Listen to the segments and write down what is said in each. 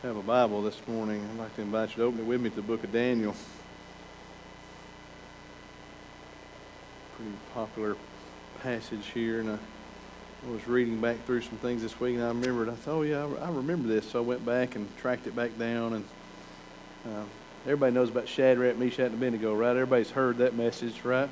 have a Bible this morning, I'd like to invite you to open it with me to the book of Daniel. Pretty popular passage here, and I was reading back through some things this week, and I remembered, I thought, oh yeah, I remember this. So I went back and tracked it back down, and everybody knows about Shadrach, Meshach, and Abednego, right? Everybody's heard that message, right?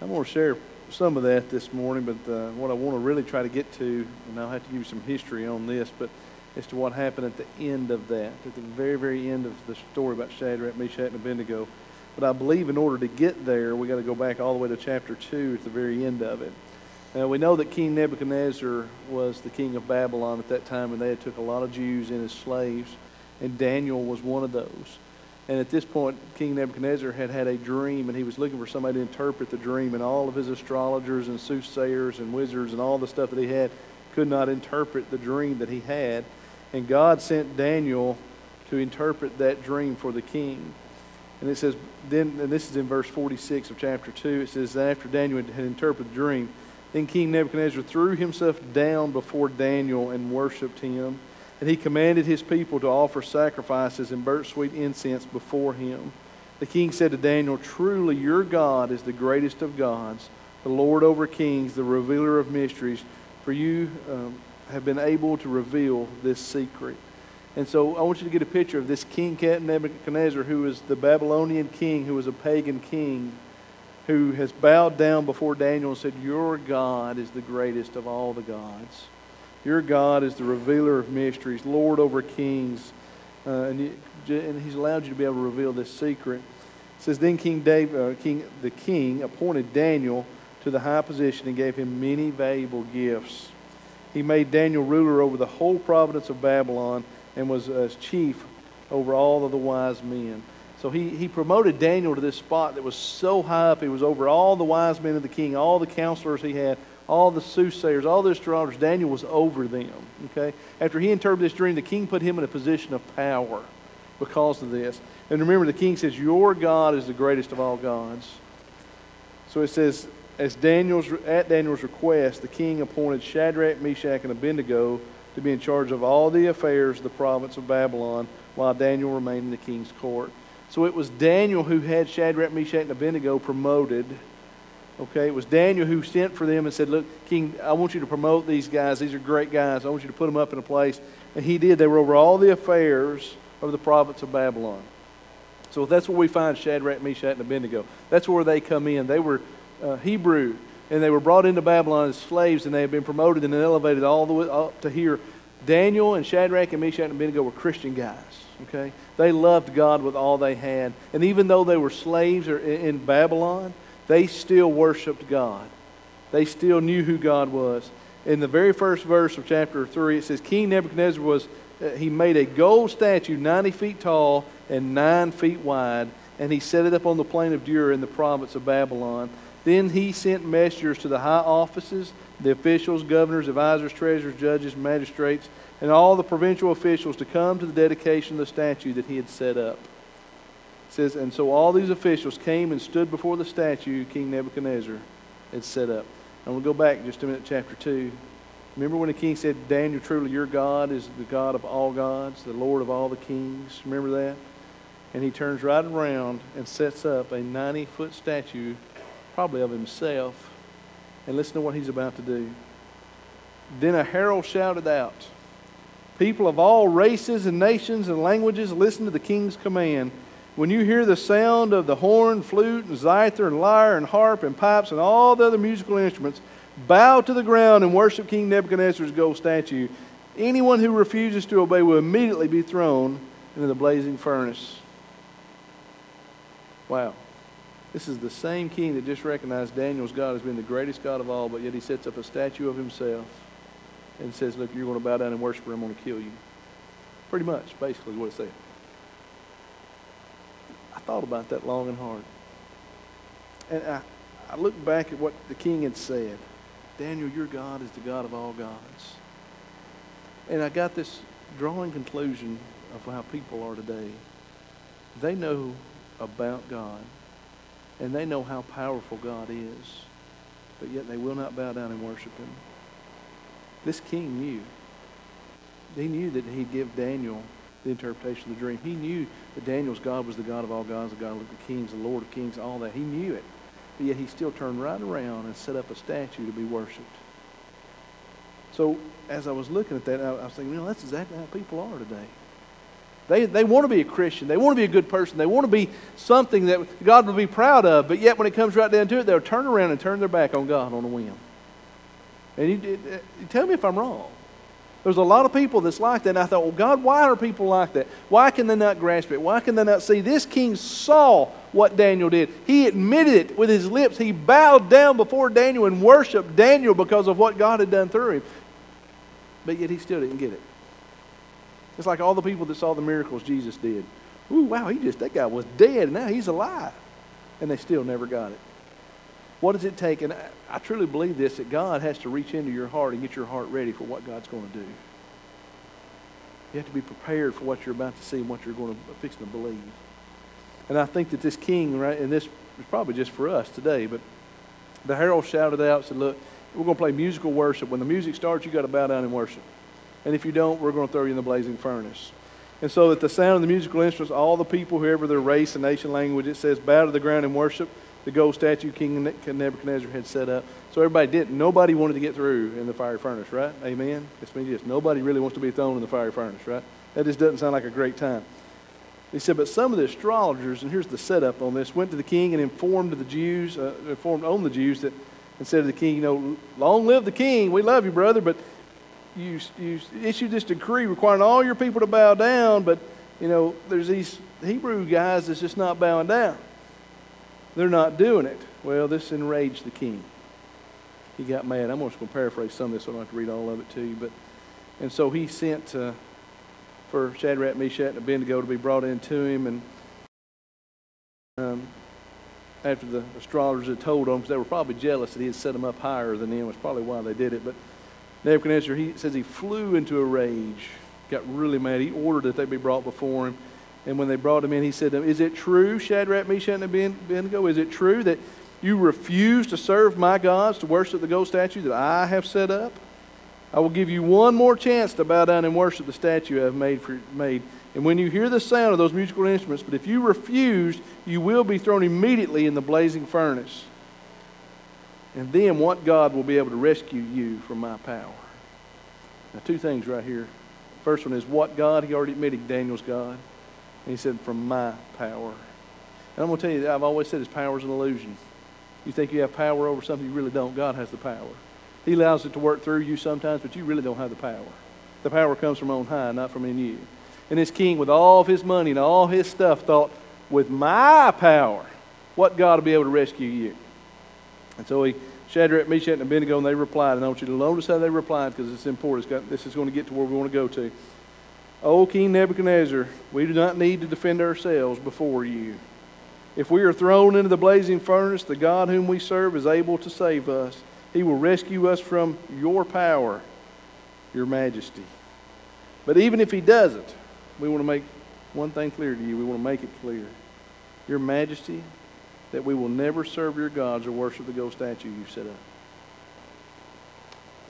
I'm going to share some of that this morning, but what I want to really try to get to, and I'll have to give you some history on this, but as to what happened at the end of that, at the very, very end of the story about Shadrach, Meshach, and Abednego. But I believe in order to get there, we got to go back all the way to chapter 2 at the very end of it. Now, we know that King Nebuchadnezzar was the king of Babylon at that time, and they had took a lot of Jews in as slaves, and Daniel was one of those. And at this point, King Nebuchadnezzar had had a dream, and he was looking for somebody to interpret the dream, and all of his astrologers and soothsayers and wizards and all the stuff that he had could not interpret the dream that he had. And God sent Daniel to interpret that dream for the king. And it says, then, and this is in verse 46 of chapter 2, it says, after Daniel had interpreted the dream, then King Nebuchadnezzar threw himself down before Daniel and worshipped him. And he commanded his people to offer sacrifices and burnt sweet incense before him. The king said to Daniel, truly your God is the greatest of gods, the Lord over kings, the revealer of mysteries, for you have been able to reveal this secret. And so I want you to get a picture of this King Nebuchadnezzar, who is the Babylonian king, who was a pagan king, who has bowed down before Daniel and said, your God is the greatest of all the gods. Your God is the revealer of mysteries, Lord over kings. And he's allowed you to be able to reveal this secret. It says, then the king appointed Daniel to the high position and gave him many valuable gifts. He made Daniel ruler over the whole province of Babylon and was as chief over all of the wise men. So he promoted Daniel to this spot that was so high up. He was over all the wise men of the king, all the counselors he had, all the soothsayers, all the astrologers. Daniel was over them. Okay. After he interpreted this dream, the king put him in a position of power because of this. And remember, the king says, your God is the greatest of all gods. So it says, at Daniel's request, the king appointed Shadrach, Meshach, and Abednego to be in charge of all the affairs of the province of Babylon while Daniel remained in the king's court. So it was Daniel who had Shadrach, Meshach, and Abednego promoted. Okay, it was Daniel who sent for them and said, look, king, I want you to promote these guys. These are great guys. I want you to put them up in a place. And he did. They were over all the affairs of the province of Babylon. So that's where we find Shadrach, Meshach, and Abednego. That's where they come in. They were Hebrew, and they were brought into Babylon as slaves, and they had been promoted and elevated all the way up to here. Daniel and Shadrach and Meshach and Abednego were Christian guys. Okay, they loved God with all they had, and even though they were slaves in Babylon, they still worshipped God. They still knew who God was. In the very first verse of chapter 3, it says, King Nebuchadnezzar he made a gold statue 90 feet tall and 9 feet wide, and he set it up on the plain of Dura in the province of Babylon. Then he sent messengers to the high offices, the officials, governors, advisors, treasurers, judges, magistrates, and all the provincial officials to come to the dedication of the statue that he had set up. It says, and so all these officials came and stood before the statue King Nebuchadnezzar had set up. And we'll go back just a minute to chapter 2. Remember when the king said, Daniel, truly your God is the God of all gods, the Lord of all the kings. Remember that? And he turns right around and sets up a 90-foot statue, probably of himself. And listen to what he's about to do. Then a herald shouted out, people of all races and nations and languages, listen to the king's command. When you hear the sound of the horn, flute, and zither, and lyre, and harp, and pipes, and all the other musical instruments, bow to the ground and worship King Nebuchadnezzar's gold statue. Anyone who refuses to obey will immediately be thrown into the blazing furnace. Wow. This is the same king that just recognized Daniel's God as being the greatest God of all, but yet he sets up a statue of himself and says, look, you're going to bow down and worship her, I'm going to kill you. Pretty much, basically, is what it said. I thought about that long and hard. And I looked back at what the king had said. Daniel, your God is the God of all gods. And I got this drawing conclusion of how people are today. They know about God, and they know how powerful God is, but yet they will not bow down and worship him. This king knew. He knew that he'd give Daniel the interpretation of the dream. He knew that Daniel's God was the God of all gods, the God of the kings, the Lord of kings, all that. He knew it. But yet he still turned right around and set up a statue to be worshipped. So as I was looking at that, I was thinking, that's exactly how people are today. They want to be a Christian. They want to be a good person. They want to be something that God will be proud of. But yet when it comes right down to it, they'll turn around and turn their back on God on a whim. And you tell me if I'm wrong. There's a lot of people that's like that. And I thought, well, God, why are people like that? Why can they not grasp it? Why can they not see? This king saw what Daniel did. He admitted it with his lips. He bowed down before Daniel and worshiped Daniel because of what God had done through him. But yet he still didn't get it. It's like all the people that saw the miracles Jesus did. Ooh, wow, that guy was dead and now he's alive. And they still never got it. What does it take? And I truly believe this, that God has to reach into your heart and get your heart ready for what God's going to do. You have to be prepared for what you're about to see and what you're going to fix to believe. And I think that this king, right, and this is probably just for us today, but the herald shouted out, said, look, we're going to play musical worship. When the music starts, you got to bow down and worship. And if you don't, we're going to throw you in the blazing furnace. And so at the sound of the musical instruments, all the people, whoever their race and nation language, it says, bow to the ground and worship the gold statue King Nebuchadnezzar had set up. So everybody didn't. Nobody wanted to get through in the fiery furnace, right? Amen? This means yes. Nobody really wants to be thrown in the fiery furnace, right? That just doesn't sound like a great time. He said, but some of the astrologers, and here's the setup on this, went to the king and informed on the Jews that, and said to the king, long live the king. We love you, brother, but you issued this decree requiring all your people to bow down, but, there's these Hebrew guys that's just not bowing down. They're not doing it. Well, this enraged the king. He got mad. I'm just going to paraphrase some of this, so I don't have to read all of it to you. And so he sent for Shadrach, Meshach, and Abednego to be brought into him. And after the astrologers had told them, because they were probably jealous that he had set them up higher than them, was probably why they did it. But Nebuchadnezzar, he says he flew into a rage, got really mad. He ordered that they be brought before him. And when they brought him in, he said to them, is it true, Shadrach, Meshach, and Abednego, is it true that you refuse to serve my gods, to worship the gold statue that I have set up? I will give you one more chance to bow down and worship the statue I have made. And when you hear the sound of those musical instruments, but if you refuse, you will be thrown immediately in the blazing furnace. And then what God will be able to rescue you from my power? Now, two things right here. First one is what God? He already admitted Daniel's God. And he said, from my power. And I'm going to tell you, I've always said his power is an illusion. You think you have power over something, you really don't. God has the power. He allows it to work through you sometimes, but you really don't have the power. The power comes from on high, not from in you. And this king, with all of his money and all his stuff, thought, with my power, what God will be able to rescue you? And so Shadrach, Meshach, and Abednego, and they replied. And I want you to notice how they replied because it's important. This is going to get to where we want to go to. O King Nebuchadnezzar, we do not need to defend ourselves before you. If we are thrown into the blazing furnace, the God whom we serve is able to save us. He will rescue us from your power, your majesty. But even if he doesn't, we want to make one thing clear to you. We want to make it clear. Your majesty, that we will never serve your gods or worship the gold statue you set up.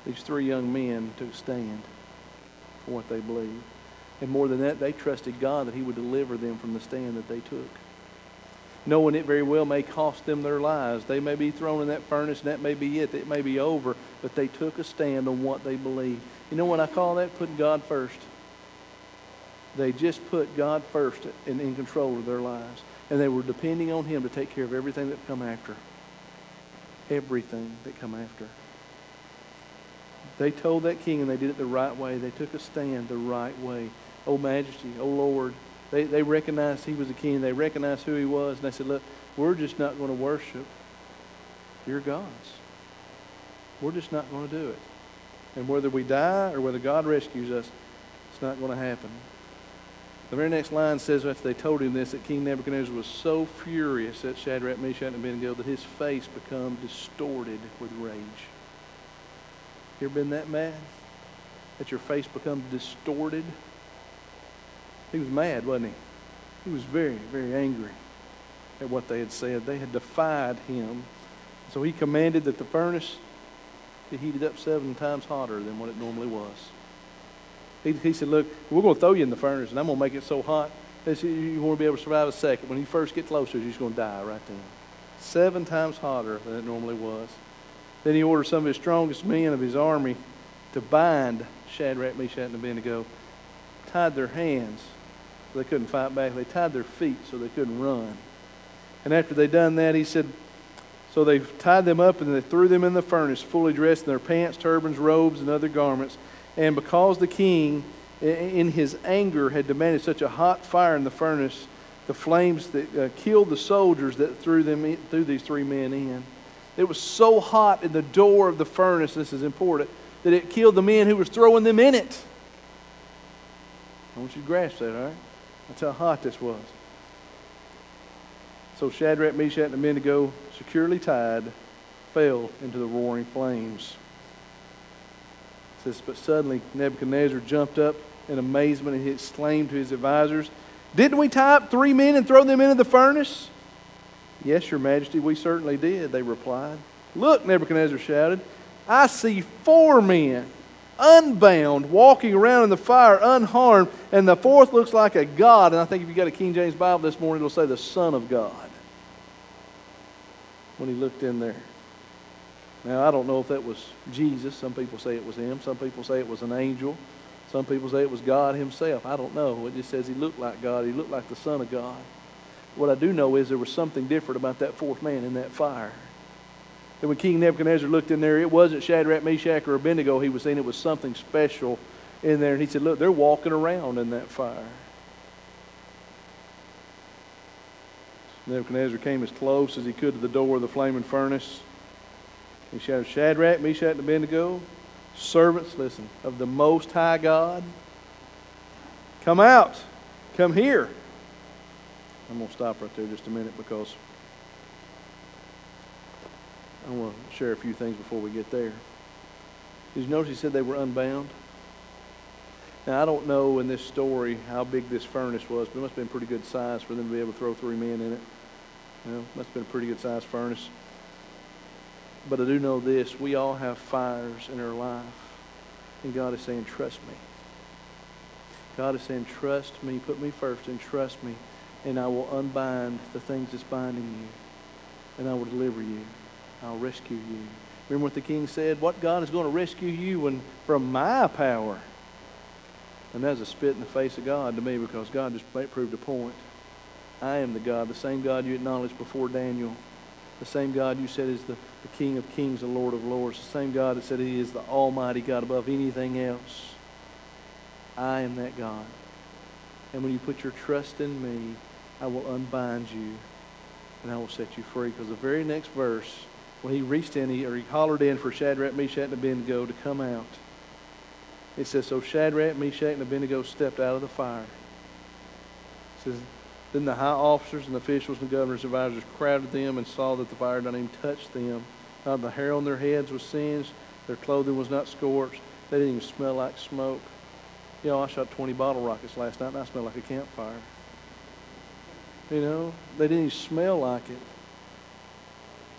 These three young men took a stand for what they believed. And more than that, they trusted God that he would deliver them from the stand that they took. Knowing it very well may cost them their lives. They may be thrown in that furnace and that may be it. It may be over. But they took a stand on what they believed. You know what I call that? Putting God first. They just put God first in control of their lives. And they were depending on him to take care of everything that come after. Everything that come after. They told that king and they did it the right way. They took a stand the right way. O Majesty, O Lord. They recognized he was a king. They recognized who he was. And they said, look, we're just not going to worship your gods. We're just not going to do it. And whether we die or whether God rescues us, it's not going to happen. The very next line says after they told him this, that King Nebuchadnezzar was so furious at Shadrach, Meshach, and Abednego that his face became distorted with rage. You ever been that mad? That your face becomes distorted? He was mad, wasn't he? He was very, very angry at what they had said. They had defied him. So he commanded that the furnace be heated up 7 times hotter than what it normally was. He said, look, we're going to throw you in the furnace, and I'm going to make it so hot that you won't be able to survive a second. When you first get closer, you're just going to die right then. 7 times hotter than it normally was. Then he ordered some of his strongest men of his army to bind Shadrach, Meshach, and Abednego, tied their hands so they couldn't fight back. They tied their feet so they couldn't run. And after they done that, he said, so they tied them up and they threw them in the furnace, fully dressed in their pants, turbans, robes, and other garments. And because the king, in his anger, had demanded such a hot fire in the furnace, the flames that killed the soldiers that threw these 3 men in. It was so hot in the door of the furnace, this is important, that it killed the men who was throwing them in it. I want you to grasp that, all right? That's how hot this was. So Shadrach, Meshach, and Abednego, securely tied, fell into the roaring flames. It says, but suddenly Nebuchadnezzar jumped up in amazement and he exclaimed to his advisors, didn't we tie up 3 men and throw them into the furnace? Yes, your majesty, we certainly did, they replied. Look, Nebuchadnezzar shouted, I see 4 men, unbound, walking around in the fire unharmed, and the 4th looks like a god. And I think if you got a King James Bible this morning, it'll say the Son of God when he looked in there. Now, I don't know if that was Jesus. Some people say it was him. Some people say it was an angel. Some people say it was God himself. I don't know. It just says he looked like God. He looked like the Son of God. What I do know is there was something different about that 4th man in that fire. And when King Nebuchadnezzar looked in there, it wasn't Shadrach, Meshach, or Abednego he was seeing. It was something special in there. And he said, look, they're walking around in that fire. Nebuchadnezzar came as close as he could to the door of the flaming furnace. He shouted, Shadrach, Meshach, and Abednego, servants, listen, of the Most High God, come out, come here. I'm going to stop right there just a minute because I want to share a few things before we get there. Did you notice he said they were unbound? Now, I don't know in this story how big this furnace was, but it must have been pretty good size for them to be able to throw 3 men in it. You know, must have been a pretty good sized furnace. But I do know this, we all have fires in our life. And God is saying, trust me. God is saying, trust me, put me first and trust me. And I will unbind the things that's binding you. And I will deliver you. I'll rescue you. Remember what the king said? What God is going to rescue you from my power? And that's a spit in the face of God to me because God just proved a point. I am the God, the same God you acknowledged before Daniel. The same God you said is the King of kings and Lord of lords. The same God that said he is the almighty God above anything else. I am that God. And when you put your trust in me, I will unbind you and I will set you free. Because the very next verse, when he reached in, he hollered in for Shadrach, Meshach, and Abednego to come out. It says, so Shadrach, Meshach, and Abednego stepped out of the fire. It says, then the high officers and the officials and governors and advisors crowded them and saw that the fire did not even touch them. Not the hair on their heads was singed. Their clothing was not scorched. They didn't even smell like smoke. You know, I shot 20 bottle rockets last night and I smelled like a campfire. You know, they didn't even smell like it.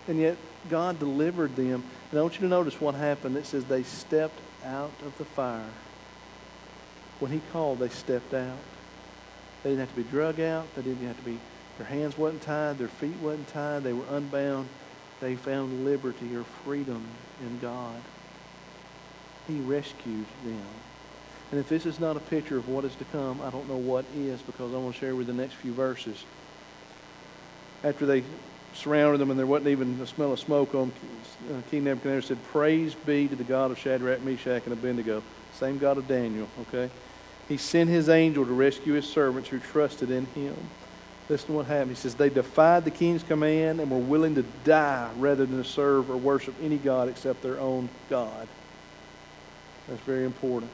And yet God delivered them. And I want you to notice what happened. It says they stepped out of the fire. When he called, they stepped out. They didn't have to be drug out. They didn't have to be, their hands wasn't tied, their feet wasn't tied, they were unbound. They found liberty or freedom in God. He rescued them. And if this is not a picture of what is to come, I don't know what is, because I want to share with the next few verses. After they surrounded them and there wasn't even a smell of smoke on, King Nebuchadnezzar said, praise be to the God of Shadrach, Meshach, and Abednego. Same God of Daniel, okay? He sent his angel to rescue his servants who trusted in him. Listen to what happened. He says, they defied the king's command and were willing to die rather than to serve or worship any god except their own God. That's very important.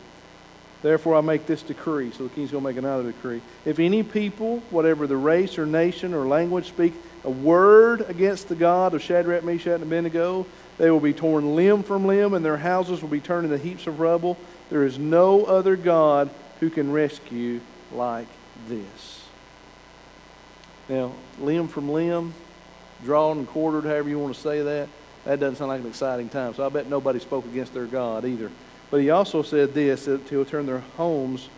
Therefore, I make this decree. So the king's going to make another decree. If any people, whatever the race or nation or language, speak a word against the God of Shadrach, Meshach, and Abednego, they will be torn limb from limb and their houses will be turned into heaps of rubble. There is no other God who can rescue like this. Now, limb from limb, drawn and quartered, however you want to say that, that doesn't sound like an exciting time. So I bet nobody spoke against their God either. But he also said this, that he'll turn their homes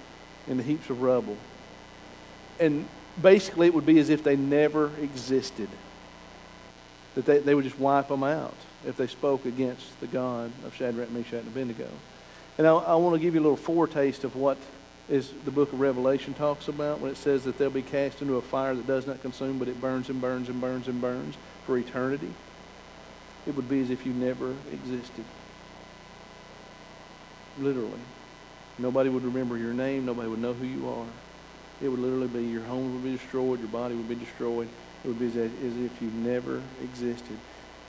into heaps of rubble. And basically it would be as if they never existed. That they would just wipe them out if they spoke against the God of Shadrach, Meshach, and Abednego. And I want to give you a little foretaste of what is the book of Revelation talks about when it says that they'll be cast into a fire that does not consume, but it burns and burns and burns and burns for eternity. It would be as if you never existed. Literally. Nobody would remember your name. Nobody would know who you are. It would literally be your home would be destroyed. Your body would be destroyed. It would be as if you never existed.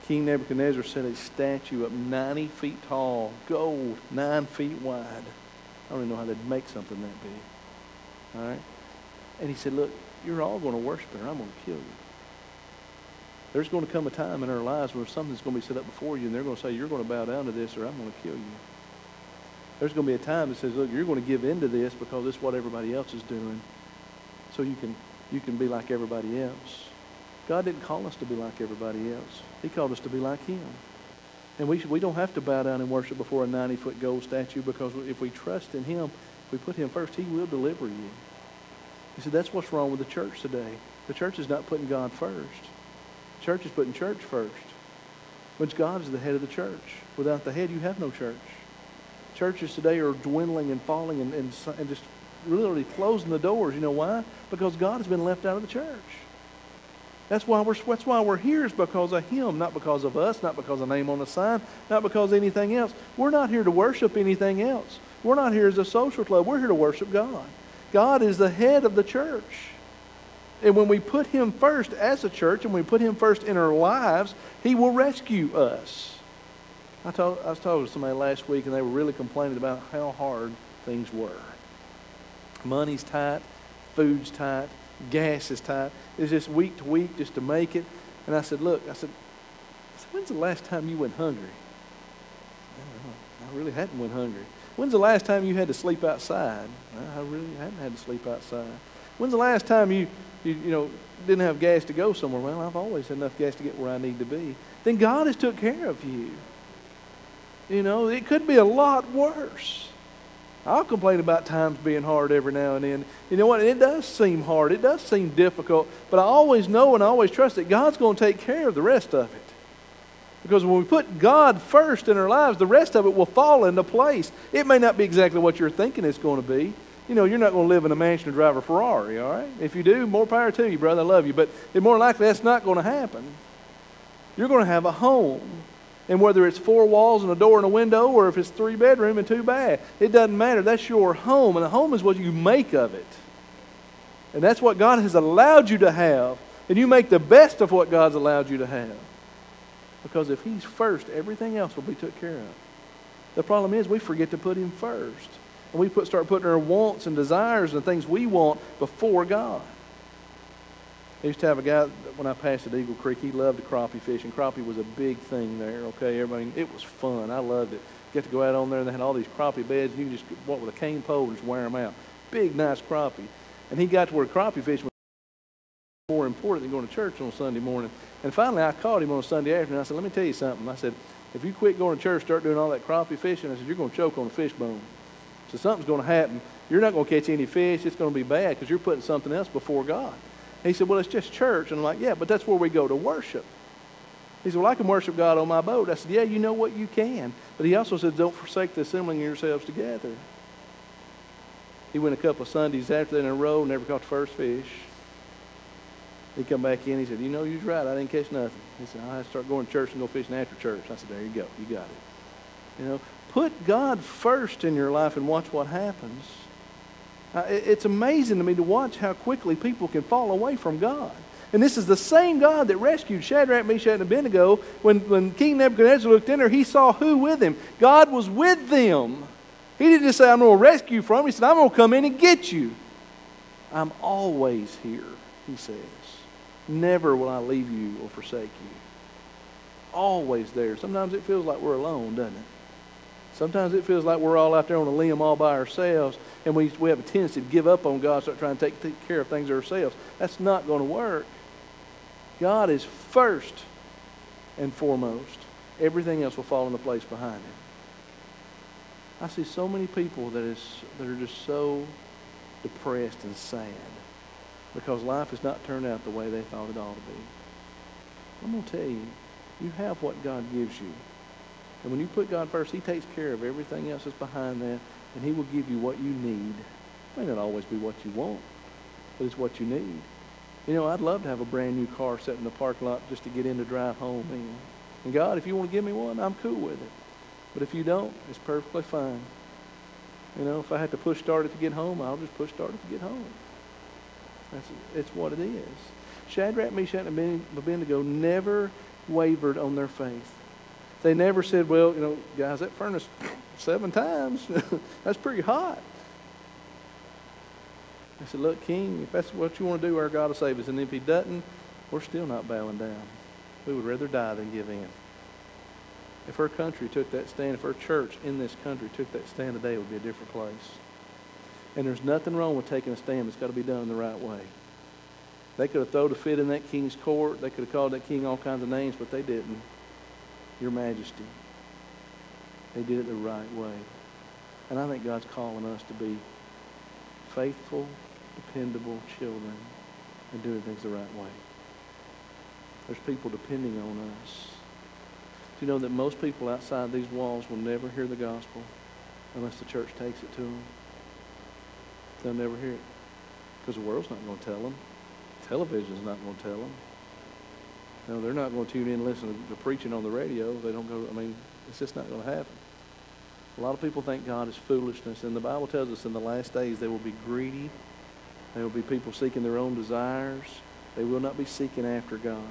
King Nebuchadnezzar set a statue up 90 feet tall, gold, 9 feet wide. I don't even know how they'd make something that big. All right? And he said, look, you're all going to worship her. I'm going to kill you. There's going to come a time in our lives where something's going to be set up before you, and they're going to say, you're going to bow down to this, or I'm going to kill you. There's going to be a time that says, look, you're going to give in to this because it's what everybody else is doing, so you can be like everybody else. God didn't call us to be like everybody else. He called us to be like Him. And we don't have to bow down and worship before a 90-foot gold statue, because if we trust in Him, if we put Him first, He will deliver you. He said that's what's wrong with the church today. The church is not putting God first. The church is putting church first. Which God is the head of the church. Without the head, you have no church. Churches today are dwindling and falling and just literally closing the doors. You know why? Because God has been left out of the church. That's why we're here, is because of Him, not because of us, not because of a name on the sign, not because of anything else. We're not here to worship anything else. We're not here as a social club. We're here to worship God. God is the head of the church. And when we put Him first as a church, and we put Him first in our lives, He will rescue us. I was talking to somebody last week, and they were really complaining about how hard things were. Money's tight, food's tight, gas is tight. It's just week to week just to make it. And I said, look, when's the last time you went hungry? I really hadn't went hungry. When's the last time you had to sleep outside? I really hadn't had to sleep outside. When's the last time you didn't have gas to go somewhere? Well, I've always had enough gas to get where I need to be. Then God has took care of you. It could be a lot worse. I'll complain about times being hard every now and then. You know what? It does seem hard. It does seem difficult. But I always know and I always trust that God's going to take care of the rest of it. Because when we put God first in our lives, the rest of it will fall into place. It may not be exactly what you're thinking it's going to be. You're not going to live in a mansion and drive a Ferrari, all right? If you do, more power to you, brother. I love you. But more likely that's not going to happen. You're going to have a home. And whether it's 4 walls and a door and a window, or if it's 3 bedroom and 2 bath, it doesn't matter. That's your home, and a home is what you make of it. And that's what God has allowed you to have. And you make the best of what God's allowed you to have. Because if He's first, everything else will be took care of. The problem is we forget to put Him first. And we start putting our wants and desires and things we want before God. I used to have a guy, when I passed at Eagle Creek, he loved the crappie fishing. Crappie was a big thing there, okay? Everybody, it was fun. I loved it. Get to go out on there, and they had all these crappie beds, and you can just walk with a cane pole and just wear them out. Big, nice crappie. And he got to where crappie fishing was more important than going to church on Sunday morning. And finally, I caught him on a Sunday afternoon. I said, let me tell you something. I said, if you quit going to church, start doing all that crappie fishing, I said, you're going to choke on a fish bone. So something's going to happen. You're not going to catch any fish. It's going to be bad because you're putting something else before God. He said, well, it's just church. And I'm like, yeah, but that's where we go to worship. He said, well, I can worship God on my boat. I said, yeah, you know what, you can. But he also said, don't forsake the assembling yourselves together. He went a couple of Sundays after that in a row, never caught the first fish. He come back in, he said, you was right, I didn't catch nothing. He said, I have to start going to church and go fishing after church. I said, there you go, you got it. Put God first in your life and watch what happens. It's amazing to me to watch how quickly people can fall away from God. And this is the same God that rescued Shadrach, Meshach, and Abednego. When King Nebuchadnezzar looked in there, he saw who with him? God was with them. He didn't just say, I'm going to rescue you from him. He said, I'm going to come in and get you. I'm always here, he says. Never will I leave you or forsake you. Always there. Sometimes it feels like we're alone, doesn't it? Sometimes it feels like we're all out there on a limb all by ourselves, and we have a tendency to give up on God, start trying to take care of things ourselves. That's not going to work. God is first and foremost. Everything else will fall into place behind Him. I see so many people that are just so depressed and sad because life has not turned out the way they thought it ought to be. I'm going to tell you, you have what God gives you. And when you put God first, He takes care of everything else that's behind that, and He will give you what you need. It may not always be what you want, but it's what you need. You know, I'd love to have a brand new car set in the parking lot just to get in to drive home. And God, if you want to give me one, I'm cool with it. But if you don't, it's perfectly fine. You know, if I have to push start it to get home, I'll just push start it to get home. It's what it is. Shadrach, Meshach, and Abednego never wavered on their faith. They never said, well, you know, guys, that furnace 7 times, that's pretty hot. They said, look, King, if that's what you want to do, our God will save us. And if He doesn't, we're still not bowing down. We would rather die than give in. If our country took that stand, if our church in this country took that stand today, it would be a different place. And there's nothing wrong with taking a stand. It's got to be done the right way. They could have thrown a fit in that king's court. They could have called that king all kinds of names, but they didn't. Your Majesty. They did it the right way. And I think God's calling us to be faithful, dependable children and doing things the right way. There's people depending on us. Do you know that most people outside these walls will never hear the gospel unless the church takes it to them? They'll never hear it because the world's not going to tell them. Television's not going to tell them. No, they're not going to tune in and listen to preaching on the radio. They don't go. I mean, it's just not going to happen. A lot of people think God is foolishness, and the Bible tells us in the last days they will be greedy. There will be people seeking their own desires. They will not be seeking after God.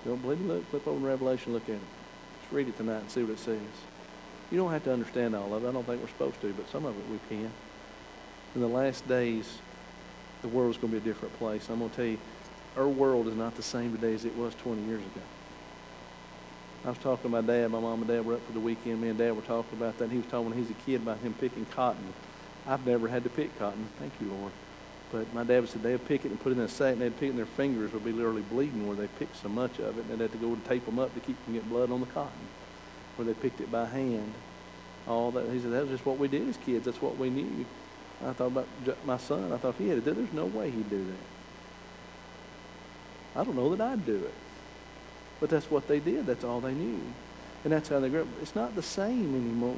You don't believe me? Look, flip over to Revelation, look at it. Just read it tonight and see what it says. You don't have to understand all of it. I don't think we're supposed to, but some of it we can. In the last days, the world's going to be a different place. I'm going to tell you, our world is not the same today as it was 20 years ago. I was talking to my dad. My mom and dad were up for the weekend. Me and Dad were talking about that. And he was talking when he was a kid about him picking cotton. I've never had to pick cotton. Thank you, Lord. But my dad said they'd pick it and put it in a sack, and they'd pick it, and their fingers would be literally bleeding where they picked so much of it, and they'd have to go and tape them up to keep from getting blood on the cotton, where they picked it by hand. All that. He said that was just what we did as kids. That's what we knew. I thought about my son. I thought if he had to do it, there's no way he'd do that. I don't know that I'd do it. But that's what they did. That's all they knew. And that's how they grew up. It's not the same anymore.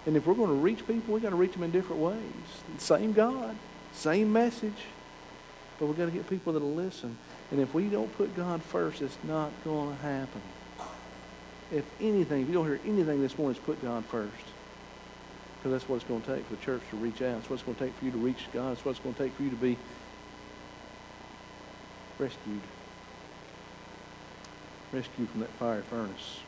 And if we're going to reach people, we've got to reach them in different ways. Same God, same message. But we've got to get people that'll listen. And if we don't put God first, it's not going to happen. If anything, if you don't hear anything this morning, it's put God first. Because that's what it's going to take for the church to reach out. It's what it's going to take for you to reach God. It's what it's going to take for you to be rescued. Rescued from that fiery furnace.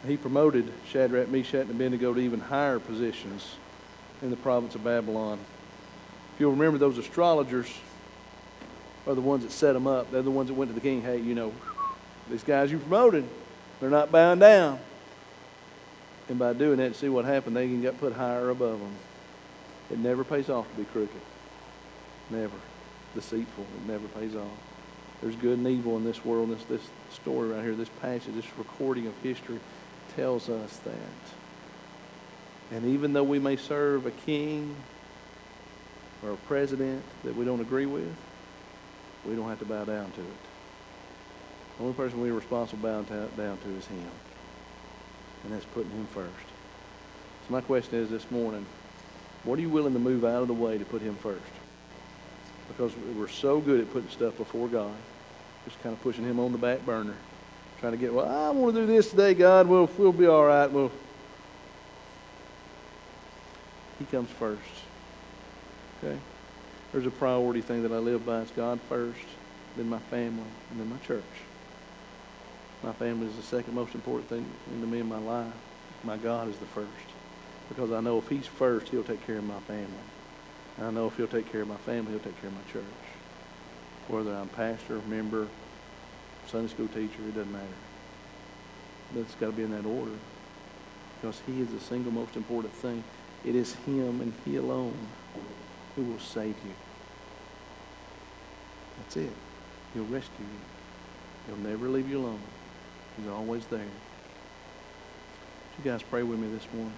He promoted Shadrach, Meshach, and Abednego to even higher positions in the province of Babylon. If you'll remember, those astrologers are the ones that set them up. They're the ones that went to the king, hey, you know, these guys you promoted, they're not bowing down. And by doing that, see what happened, they even got put higher above them. It never pays off to be crooked. Never. Deceitful. It never pays off. There's good and evil in this world. This story right here, this passage, this recording of history tells us that. And even though we may serve a king or a president that we don't agree with, we don't have to bow down to it. The only person we're responsible bow down to is Him. And that's putting Him first. So my question is this morning, what are you willing to move out of the way to put Him first? Because we're so good at putting stuff before God, just kind of pushing Him on the back burner, trying to get, well, I want to do this today, God. We'll be all right. He comes first. Okay? There's a priority thing that I live by. It's God first, then my family, and then my church. My family is the second most important thing to me in my life. My God is the first. Because I know if He's first, He'll take care of my family. And I know if He'll take care of my family, He'll take care of my church. Whether I'm pastor, member, Sunday school teacher, it doesn't matter. But it's got to be in that order. Because He is the single most important thing. It is Him and He alone who will save you. That's it. He'll rescue you. He'll never leave you alone. He's always there. You guys pray with me this morning.